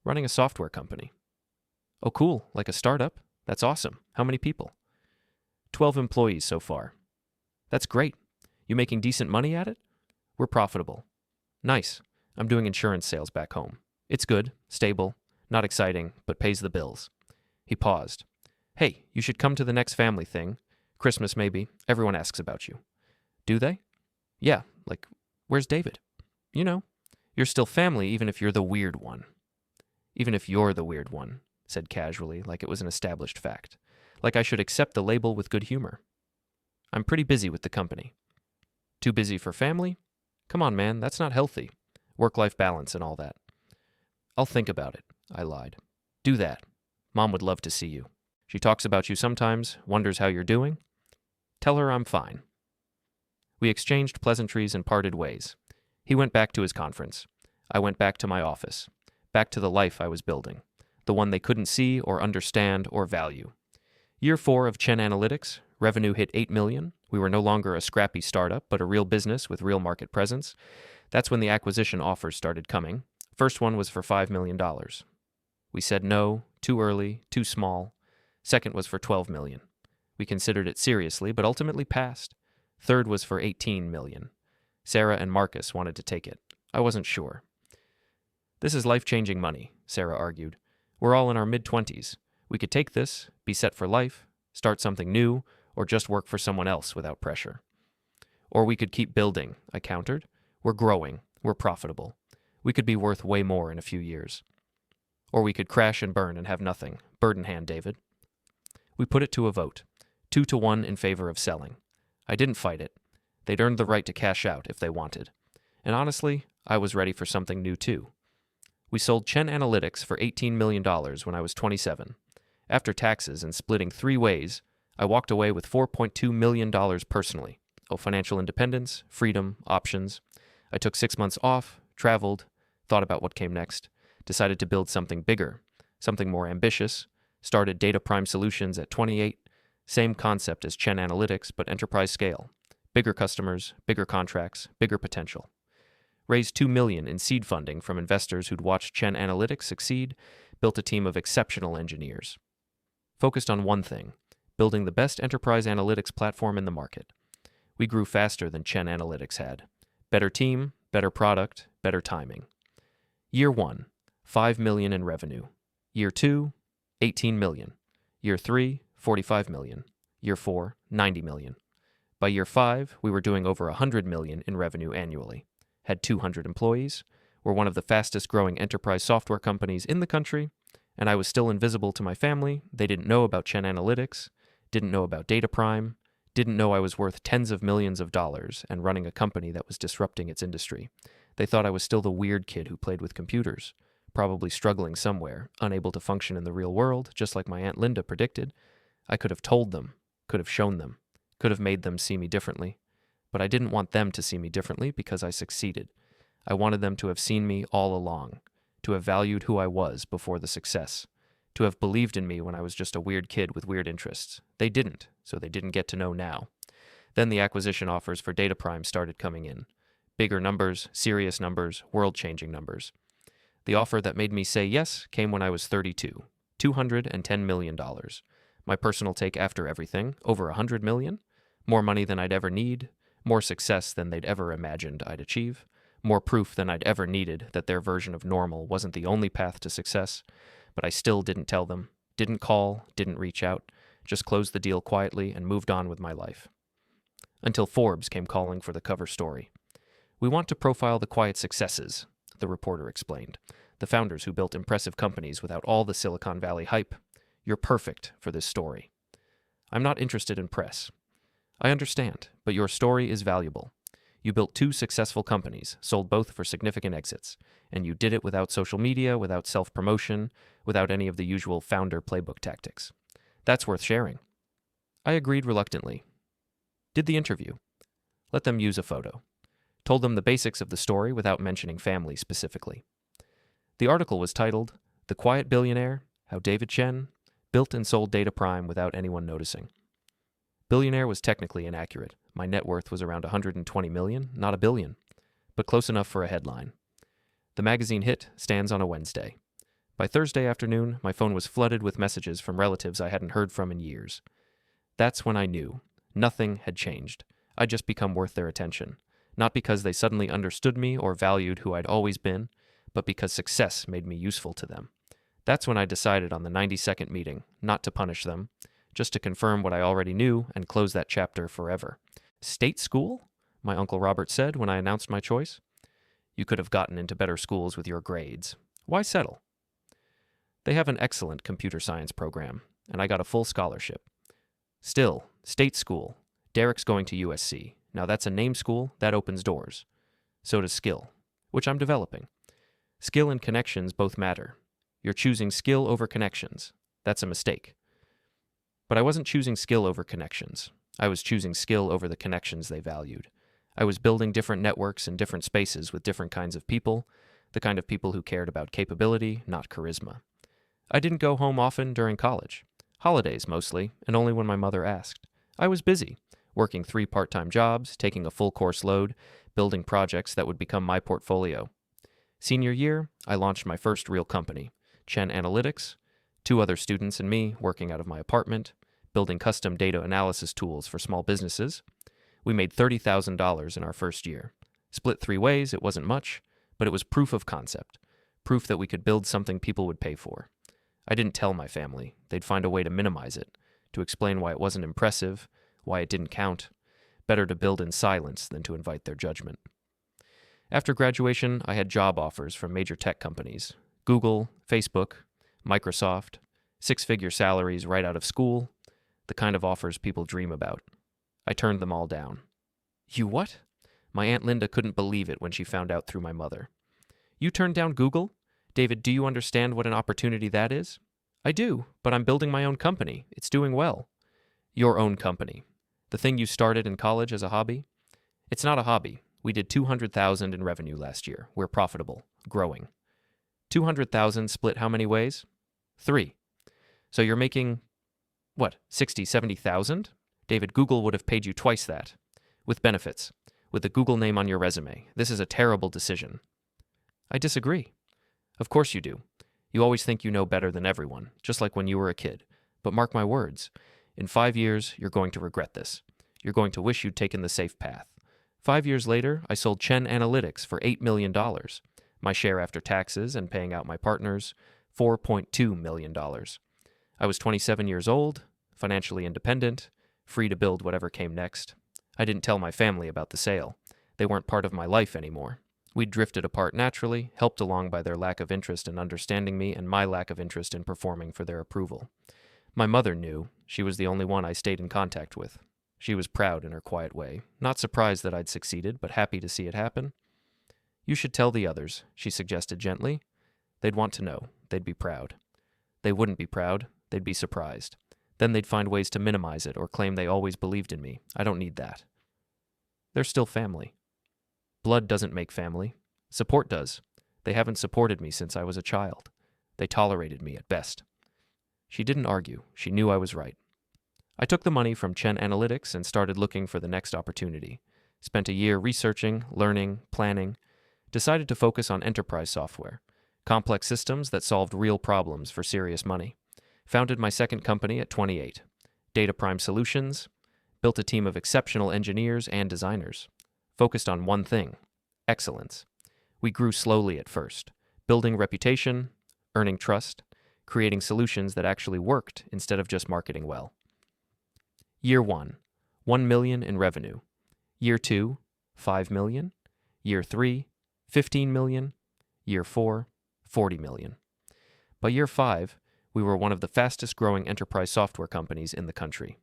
Running a software company. Oh, cool, like a startup? That's awesome. How many people? 12 employees so far. That's great. You making decent money at it? We're profitable. Nice. I'm doing insurance sales back home. It's good, stable, not exciting, but pays the bills. He paused. Hey, you should come to the next family thing. Christmas, maybe. Everyone asks about you. Do they? Yeah, like, where's David? You know, you're still family even if you're the weird one. Even if you're the weird one, said casually, like it was an established fact. Like I should accept the label with good humor. I'm pretty busy with the company. Too busy for family? Come on, man, that's not healthy. Work-life balance and all that. I'll think about it, I lied. Do that. Mom would love to see you. She talks about you sometimes, wonders how you're doing. Tell her I'm fine. We exchanged pleasantries and parted ways. He went back to his conference. I went back to my office. Back to the life I was building. The one they couldn't see or understand or value. Year 4 of Chen Analytics, revenue hit 8 million. We were no longer a scrappy startup, but a real business with real market presence. That's when the acquisition offers started coming. First one was for $5 million. We said no, too early, too small. Second was for $12 million. We considered it seriously, but ultimately passed. Third was for $18 million. Sarah and Marcus wanted to take it. I wasn't sure. This is life-changing money, Sarah argued. We're all in our mid-20s. We could take this, be set for life, start something new, or just work for someone else without pressure. Or we could keep building, I countered. We're growing. We're profitable. We could be worth way more in a few years. Or we could crash and burn and have nothing. Bird in hand, David. We put it to a vote. 2-1 in favor of selling. I didn't fight it. They'd earned the right to cash out if they wanted. And honestly, I was ready for something new too. We sold Chen Analytics for $18 million when I was 27. After taxes and splitting 3 ways, I walked away with $4.2 million personally. Financial independence, freedom, options. I took 6 months off, traveled, thought about what came next, decided to build something bigger, something more ambitious, started Data Prime Solutions at 28, same concept as Chen Analytics, but enterprise scale. Bigger customers, bigger contracts, bigger potential. Raised $2 million in seed funding from investors who'd watched Chen Analytics succeed, built a team of exceptional engineers. Focused on one thing, building the best enterprise analytics platform in the market. We grew faster than Chen Analytics had. Better team, better product, better timing. Year 1, $5 million in revenue. Year 2, $18 million. Year 3, $45 million. Year 4, $90 million. By year 5, we were doing over $100 million in revenue annually. Had 200 employees, were one of the fastest growing enterprise software companies in the country, and I was still invisible to my family. They didn't know about Chen Analytics, didn't know about Data Prime, didn't know I was worth tens of millions of dollars and running a company that was disrupting its industry. They thought I was still the weird kid who played with computers, probably struggling somewhere, unable to function in the real world, just like my Aunt Linda predicted. I could have told them, could have shown them, could have made them see me differently. But I didn't want them to see me differently because I succeeded. I wanted them to have seen me all along, to have valued who I was before the success, to have believed in me when I was just a weird kid with weird interests. They didn't, so they didn't get to know now. Then the acquisition offers for Data Prime started coming in. Bigger numbers, serious numbers, world-changing numbers. The offer that made me say yes came when I was 32, $210 million. My personal take after everything, over $100 million, more money than I'd ever need, more success than they'd ever imagined I'd achieve, more proof than I'd ever needed that their version of normal wasn't the only path to success. But I still didn't tell them, didn't call, didn't reach out, just closed the deal quietly and moved on with my life. Until Forbes came calling for the cover story. We want to profile the quiet successes, the reporter explained, the founders who built impressive companies without all the Silicon Valley hype. You're perfect for this story. I'm not interested in press. I understand, but your story is valuable. You built 2 successful companies, sold both for significant exits, and you did it without social media, without self-promotion, without any of the usual founder playbook tactics. That's worth sharing. I agreed reluctantly. Did the interview. Let them use a photo. Told them the basics of the story without mentioning family specifically. The article was titled, "The Quiet Billionaire, How David Chen Built and Sold Data Prime Without Anyone Noticing." Billionaire was technically inaccurate. My net worth was around $120 million, not $1 billion, but close enough for a headline. The magazine hit stands on a Wednesday. By Thursday afternoon, my phone was flooded with messages from relatives I hadn't heard from in years. That's when I knew. Nothing had changed. I'd just become worth their attention. Not because they suddenly understood me or valued who I'd always been, but because success made me useful to them. That's when I decided on the 90-second meeting not to punish them, just to confirm what I already knew and close that chapter forever. State school? My Uncle Robert said when I announced my choice. You could have gotten into better schools with your grades. Why settle? They have an excellent computer science program, and I got a full scholarship. Still, state school. Derek's going to USC. Now that's a name school, that opens doors. So does skill, which I'm developing. Skill and connections both matter. You're choosing skill over connections. That's a mistake. But I wasn't choosing skill over connections. I was choosing skill over the connections they valued. I was building different networks in different spaces with different kinds of people, the kind of people who cared about capability, not charisma. I didn't go home often during college. Holidays mostly, and only when my mother asked. I was busy, working 3 part-time jobs, taking a full course load, building projects that would become my portfolio. Senior year, I launched my first real company, Chen Analytics, 2 other students and me working out of my apartment, building custom data analysis tools for small businesses. We made $30,000 in our first year. Split 3 ways, it wasn't much, but it was proof of concept, proof that we could build something people would pay for. I didn't tell my family. They'd find a way to minimize it, to explain why it wasn't impressive, why it didn't count. Better to build in silence than to invite their judgment. After graduation, I had job offers from major tech companies, Google, Facebook, Microsoft, 6-figure salaries right out of school, the kind of offers people dream about. I turned them all down. You what? My Aunt Linda couldn't believe it when she found out through my mother. You turned down Google? David, do you understand what an opportunity that is? I do, but I'm building my own company. It's doing well. Your own company. The thing you started in college as a hobby? It's not a hobby. We did $200,000 in revenue last year. We're profitable, growing. 200,000 split how many ways? 3. So you're making, what, 60, 70,000? David, Google would have paid you twice that. With benefits. With the Google name on your resume. This is a terrible decision. I disagree. Of course you do. You always think you know better than everyone, just like when you were a kid. But mark my words, in 5 years, you're going to regret this. You're going to wish you'd taken the safe path. 5 years later, I sold Chen Analytics for $8 million. My share after taxes and paying out my partners, $4.2 million. I was 27 years old, financially independent, free to build whatever came next. I didn't tell my family about the sale. They weren't part of my life anymore. We'd drifted apart naturally, helped along by their lack of interest in understanding me and my lack of interest in performing for their approval. My mother knew. She was the only one I stayed in contact with. She was proud in her quiet way, not surprised that I'd succeeded, but happy to see it happen. You should tell the others, she suggested gently. They'd want to know. They'd be proud. They wouldn't be proud. They'd be surprised. Then they'd find ways to minimize it or claim they always believed in me. I don't need that. They're still family. Blood doesn't make family. Support does. They haven't supported me since I was a child. They tolerated me at best. She didn't argue. She knew I was right. I took the money from Chen Analytics and started looking for the next opportunity. Spent a year researching, learning, planning. Decided to focus on enterprise software. Complex systems that solved real problems for serious money. Founded my second company at 28. Data Prime Solutions. Built a team of exceptional engineers and designers. Focused on one thing, excellence. We grew slowly at first, building reputation, earning trust, creating solutions that actually worked instead of just marketing well. Year 1, $1 million in revenue. Year 2, $5 million. Year 3, $15 million. Year 4, $40 million. By year 5, we were one of the fastest growing enterprise software companies in the country.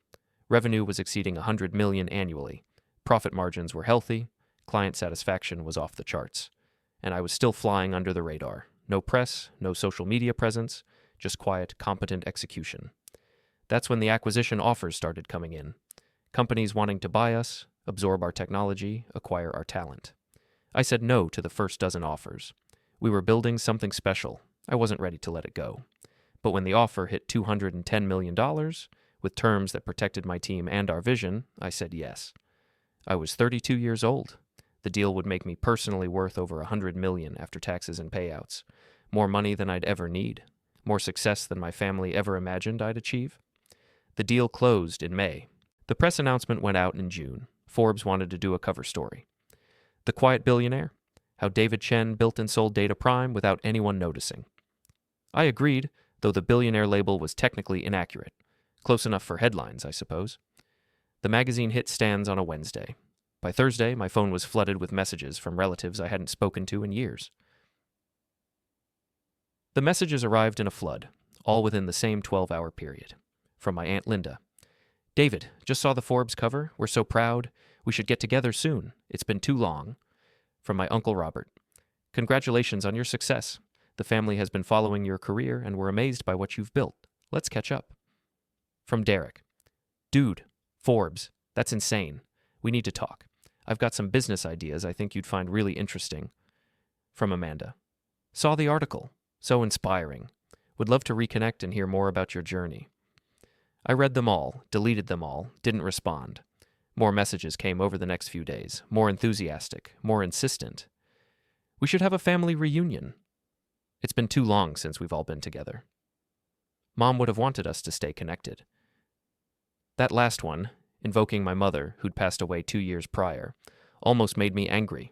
Revenue was exceeding $100 million annually. Profit margins were healthy, client satisfaction was off the charts, and I was still flying under the radar. No press, no social media presence, just quiet, competent execution. That's when the acquisition offers started coming in. Companies wanting to buy us, absorb our technology, acquire our talent. I said no to the first dozen offers. We were building something special. I wasn't ready to let it go. But when the offer hit $210 million, with terms that protected my team and our vision, I said yes. I was 32 years old. The deal would make me personally worth over $100 million after taxes and payouts. More money than I'd ever need. More success than my family ever imagined I'd achieve. The deal closed in May. The press announcement went out in June. Forbes wanted to do a cover story. The Quiet Billionaire, how David Chen built and sold Data Prime without anyone noticing. I agreed, though the billionaire label was technically inaccurate. Close enough for headlines, I suppose. The magazine hit stands on a Wednesday. By Thursday, my phone was flooded with messages from relatives I hadn't spoken to in years. The messages arrived in a flood, all within the same 12-hour period. From my Aunt Linda. David, just saw the Forbes cover. We're so proud. We should get together soon. It's been too long. From my Uncle Robert. Congratulations on your success. The family has been following your career and we're amazed by what you've built. Let's catch up. From Derek. Dude, Forbes, that's insane. We need to talk. I've got some business ideas I think you'd find really interesting. From Amanda. Saw the article. So inspiring. Would love to reconnect and hear more about your journey. I read them all, deleted them all, didn't respond. More messages came over the next few days, more enthusiastic, more insistent. We should have a family reunion. It's been too long since we've all been together. Mom would have wanted us to stay connected. That last one, invoking my mother, who'd passed away 2 years prior, almost made me angry.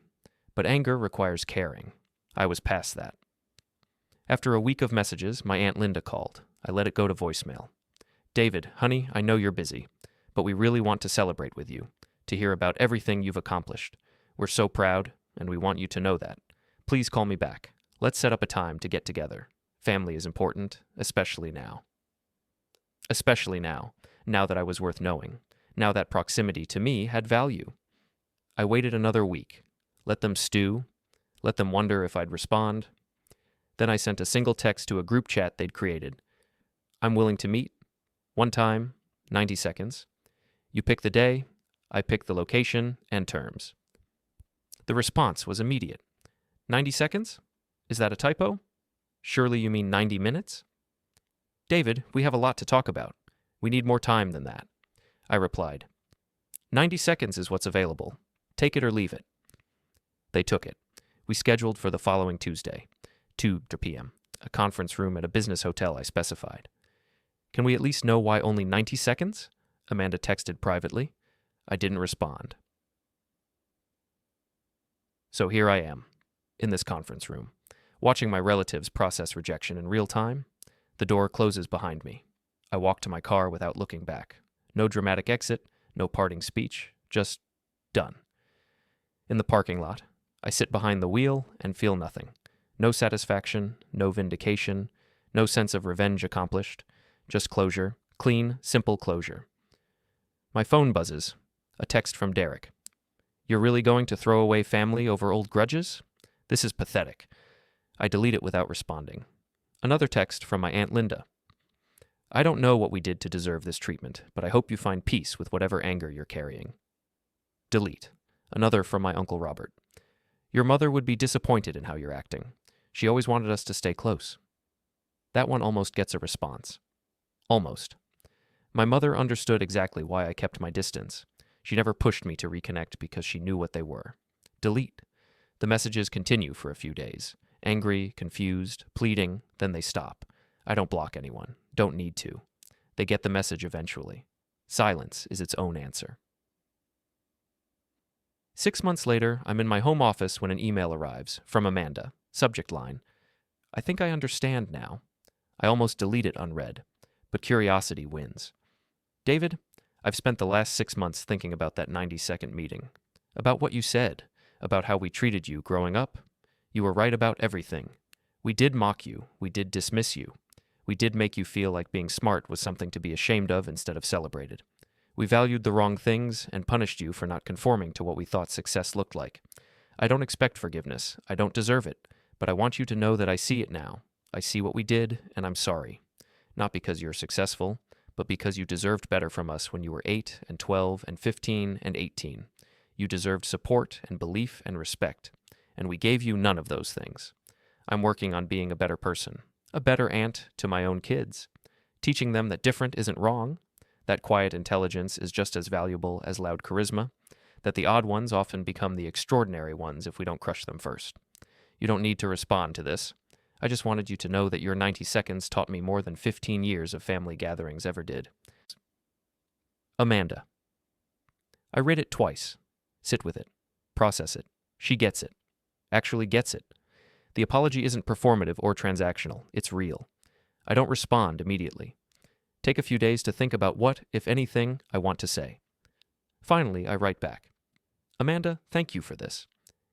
But anger requires caring. I was past that. After a week of messages, my Aunt Linda called. I let it go to voicemail. David, honey, I know you're busy, but we really want to celebrate with you, to hear about everything you've accomplished. We're so proud, and we want you to know that. Please call me back. Let's set up a time to get together. Family is important, especially now. Especially now that I was worth knowing, now that proximity to me had value. I waited another week, let them stew, let them wonder if I'd respond. Then I sent a single text to a group chat they'd created. I'm willing to meet. One time, 90 seconds. You pick the day, I pick the location and terms. The response was immediate. 90 seconds? Is that a typo? Surely you mean 90 minutes? David, we have a lot to talk about. We need more time than that. I replied. 90 seconds is what's available. Take it or leave it. They took it. We scheduled for the following Tuesday, 2 p.m., a conference room at a business hotel I specified. Can we at least know why only 90 seconds? Amanda texted privately. I didn't respond. So here I am, in this conference room, watching my relatives process rejection in real time. The door closes behind me. I walk to my car without looking back. No dramatic exit, no parting speech, just done. In the parking lot, I sit behind the wheel and feel nothing. No satisfaction, no vindication, no sense of revenge accomplished, just closure, clean, simple closure. My phone buzzes, a text from Derek. You're really going to throw away family over old grudges? This is pathetic. I delete it without responding. Another text from my Aunt Linda. I don't know what we did to deserve this treatment, but I hope you find peace with whatever anger you're carrying. Delete. Another from my Uncle Robert. Your mother would be disappointed in how you're acting. She always wanted us to stay close. That one almost gets a response. Almost. My mother understood exactly why I kept my distance. She never pushed me to reconnect because she knew what they were. Delete. The messages continue for a few days. Angry, confused, pleading, then they stop. I don't block anyone. Don't need to. They get the message eventually. Silence is its own answer. 6 months later, I'm in my home office when an email arrives from Amanda. Subject line. I think I understand now. I almost delete it unread, but curiosity wins. David, I've spent the last 6 months thinking about that 90-second meeting. About what you said. About how we treated you growing up. You were right about everything. We did mock you. We did dismiss you. We did make you feel like being smart was something to be ashamed of instead of celebrated. We valued the wrong things and punished you for not conforming to what we thought success looked like. I don't expect forgiveness. I don't deserve it. But I want you to know that I see it now. I see what we did, and I'm sorry. Not because you're successful, but because you deserved better from us when you were 8 and 12 and 15 and 18. You deserved support and belief and respect, and we gave you none of those things. I'm working on being a better person, a better aunt to my own kids, teaching them that different isn't wrong, that quiet intelligence is just as valuable as loud charisma, that the odd ones often become the extraordinary ones if we don't crush them first. You don't need to respond to this. I just wanted you to know that your 90 seconds taught me more than 15 years of family gatherings ever did. Amanda. I read it twice. Sit with it. Process it. She gets it. Actually gets it. The apology isn't performative or transactional. It's real. I don't respond immediately. Take a few days to think about what, if anything, I want to say. Finally, I write back. Amanda, thank you for this.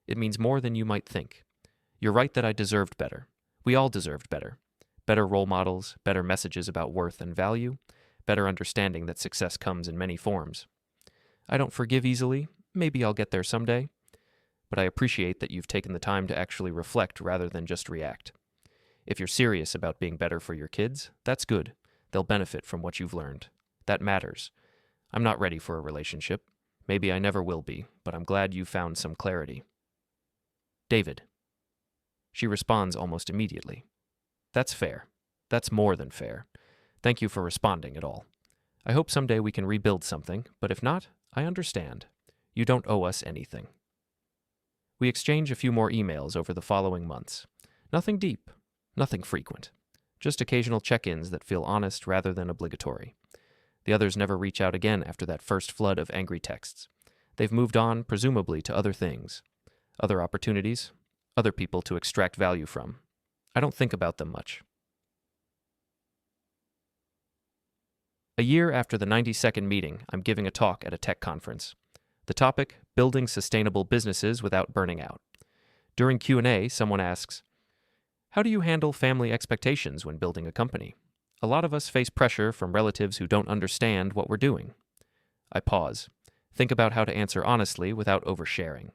It means more than you might think. You're right that I deserved better. We all deserved better. Better role models, better messages about worth and value, better understanding that success comes in many forms. I don't forgive easily. Maybe I'll get there someday. But I appreciate that you've taken the time to actually reflect rather than just react. If you're serious about being better for your kids, that's good. They'll benefit from what you've learned. That matters. I'm not ready for a relationship. Maybe I never will be, but I'm glad you found some clarity. David. She responds almost immediately. That's fair. That's more than fair. Thank you for responding at all. I hope someday we can rebuild something, but if not, I understand. You don't owe us anything. We exchange a few more emails over the following months. Nothing deep, nothing frequent. Just occasional check-ins that feel honest rather than obligatory. The others never reach out again after that first flood of angry texts. They've moved on, presumably, to other things. Other opportunities, other people to extract value from. I don't think about them much. A year after the 90-second meeting, I'm giving a talk at a tech conference. The topic, building sustainable businesses without burning out. During Q&A, someone asks, how do you handle family expectations when building a company? A lot of us face pressure from relatives who don't understand what we're doing. I pause, think about how to answer honestly without oversharing.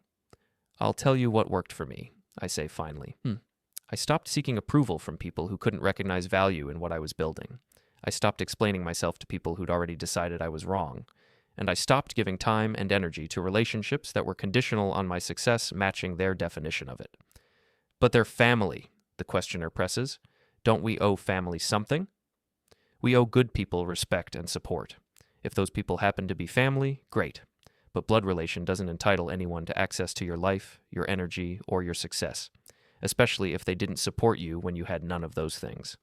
I'll tell you what worked for me, I say finally. I stopped seeking approval from people who couldn't recognize value in what I was building. I stopped explaining myself to people who'd already decided I was wrong. And I stopped giving time and energy to relationships that were conditional on my success matching their definition of it. But they're family, the questioner presses. Don't we owe family something? We owe good people respect and support. If those people happen to be family, great. But blood relation doesn't entitle anyone to access to your life, your energy, or your success, especially if they didn't support you when you had none of those things.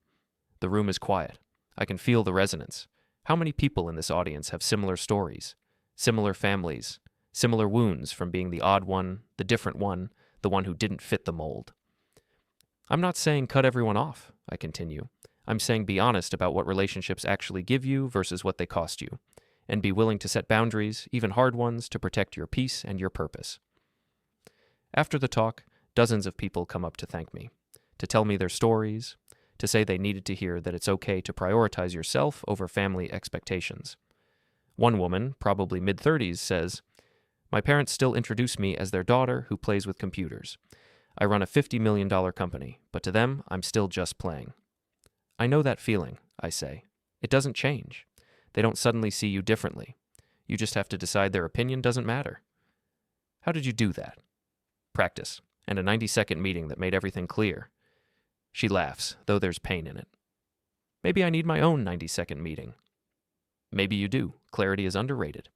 The room is quiet. I can feel the resonance. How many people in this audience have similar stories, similar families, similar wounds from being the odd one, the different one, the one who didn't fit the mold? I'm not saying cut everyone off, I continue. I'm saying be honest about what relationships actually give you versus what they cost you, and be willing to set boundaries, even hard ones, to protect your peace and your purpose. After the talk, dozens of people come up to thank me, to tell me their stories, to say they needed to hear that it's okay to prioritize yourself over family expectations. One woman, probably mid-30s, says, "My parents still introduce me as their daughter who plays with computers. I run a $50 million company, but to them, I'm still just playing." I know that feeling, I say. It doesn't change. They don't suddenly see you differently. You just have to decide their opinion doesn't matter. How did you do that? Practice, and a 90-second meeting that made everything clear. She laughs, though there's pain in it. Maybe I need my own 90-second meeting. Maybe you do. Clarity is underrated.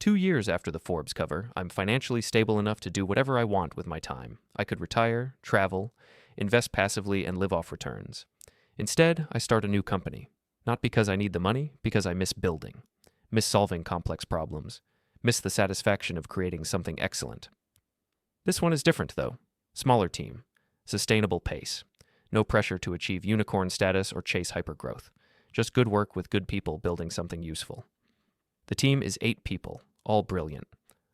2 years after the Forbes cover, I'm financially stable enough to do whatever I want with my time. I could retire, travel, invest passively, and live off returns. Instead, I start a new company. Not because I need the money, because I miss building, miss solving complex problems, miss the satisfaction of creating something excellent. This one is different, though. Smaller team, sustainable pace, no pressure to achieve unicorn status or chase hypergrowth, just good work with good people building something useful. The team is 8 people, all brilliant,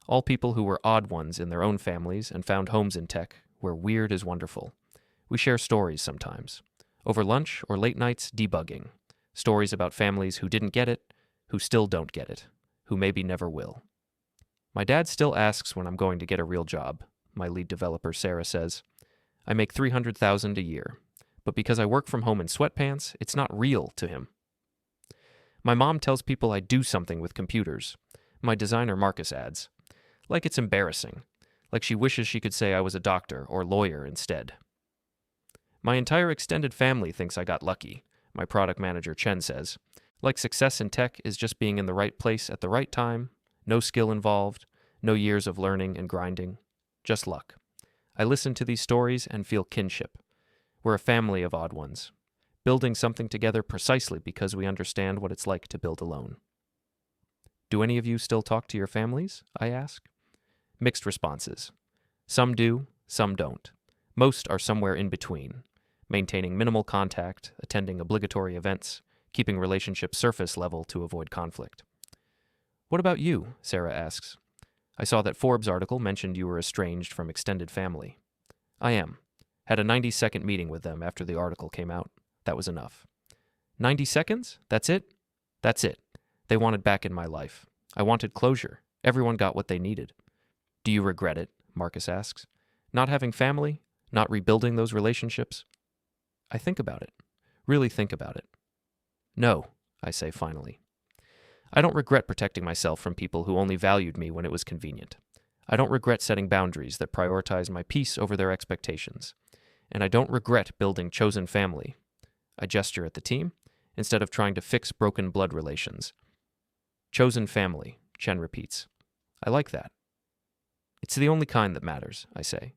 all people who were odd ones in their own families and found homes in tech where weird is wonderful. We share stories sometimes, over lunch or late nights debugging, stories about families who didn't get it, who still don't get it, who maybe never will. My dad still asks when I'm going to get a real job. My lead developer, Sarah, says, "I make $300,000 a year, but because I work from home in sweatpants, it's not real to him." My mom tells people I do something with computers. My designer, Marcus, adds, like it's embarrassing, like she wishes she could say I was a doctor or lawyer instead. My entire extended family thinks I got lucky, my product manager, Chen, says. Like success in tech is just being in the right place at the right time, no skill involved, no years of learning and grinding. Just luck. I listen to these stories and feel kinship. We're a family of odd ones, building something together precisely because we understand what it's like to build alone. Do any of you still talk to your families? I ask. Mixed responses. Some do, some don't. Most are somewhere in between, maintaining minimal contact, attending obligatory events, keeping relationships surface level to avoid conflict. What about you? Sarah asks. I saw that Forbes article mentioned you were estranged from extended family. I am. Had a 90-second meeting with them after the article came out. That was enough. 90 seconds? That's it? That's it. They wanted back in my life. I wanted closure. Everyone got what they needed. Do you regret it? Marcus asks. Not having family? Not rebuilding those relationships? I think about it. Really think about it. No, I say finally. I don't regret protecting myself from people who only valued me when it was convenient. I don't regret setting boundaries that prioritize my peace over their expectations. And I don't regret building chosen family. I gesture at the team, instead of trying to fix broken blood relations. Chosen family, Chen repeats. I like that. It's the only kind that matters, I say.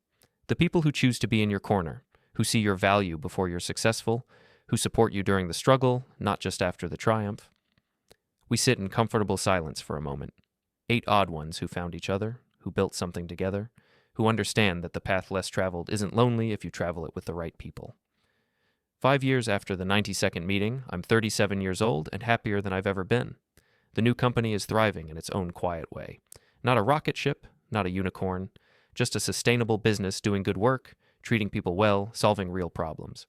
The people who choose to be in your corner, who see your value before you're successful, who support you during the struggle, not just after the triumph. We sit in comfortable silence for a moment. 8 odd ones who found each other, who built something together, who understand that the path less traveled isn't lonely if you travel it with the right people. 5 years after the 90-second meeting, I'm 37 years old and happier than I've ever been. The new company is thriving in its own quiet way. Not a rocket ship, not a unicorn, just a sustainable business doing good work, treating people well, solving real problems.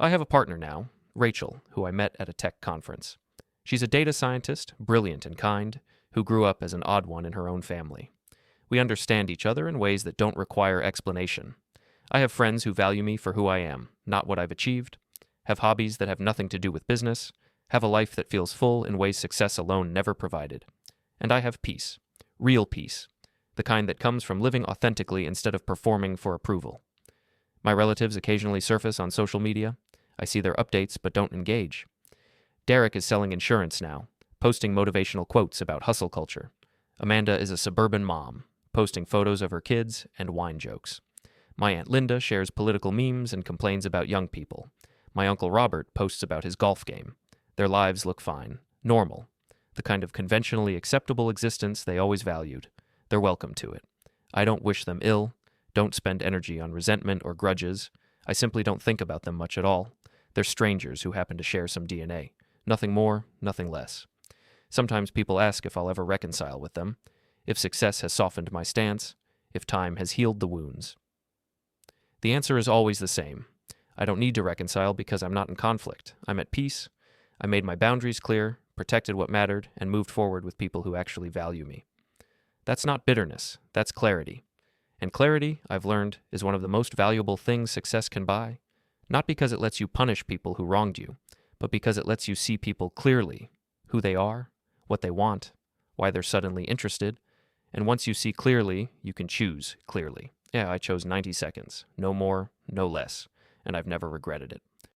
I have a partner now, Rachel, who I met at a tech conference. She's a data scientist, brilliant and kind, who grew up as an odd one in her own family. We understand each other in ways that don't require explanation. I have friends who value me for who I am, not what I've achieved. have hobbies that have nothing to do with business, have a life that feels full in ways success alone never provided. And I have peace. Real peace. The kind that comes from living authentically instead of performing for approval. My relatives occasionally surface on social media. I see their updates but don't engage. Derek is selling insurance now, posting motivational quotes about hustle culture. Amanda is a suburban mom, posting photos of her kids and wine jokes. My Aunt Linda shares political memes and complains about young people. My Uncle Robert posts about his golf game. Their lives look fine, normal, the kind of conventionally acceptable existence they always valued. They're welcome to it. I don't wish them ill, don't spend energy on resentment or grudges. I simply don't think about them much at all. They're strangers who happen to share some DNA. Nothing more, nothing less. Sometimes people ask if I'll ever reconcile with them, if success has softened my stance, if time has healed the wounds. The answer is always the same. I don't need to reconcile because I'm not in conflict. I'm at peace. I made my boundaries clear, protected what mattered, and moved forward with people who actually value me. That's not bitterness, that's clarity. And clarity, I've learned, is one of the most valuable things success can buy. Not because it lets you punish people who wronged you, but because it lets you see people clearly, who they are, what they want, why they're suddenly interested. And once you see clearly, you can choose clearly. Yeah, I chose 90 seconds. No more, no less. And I've never regretted it.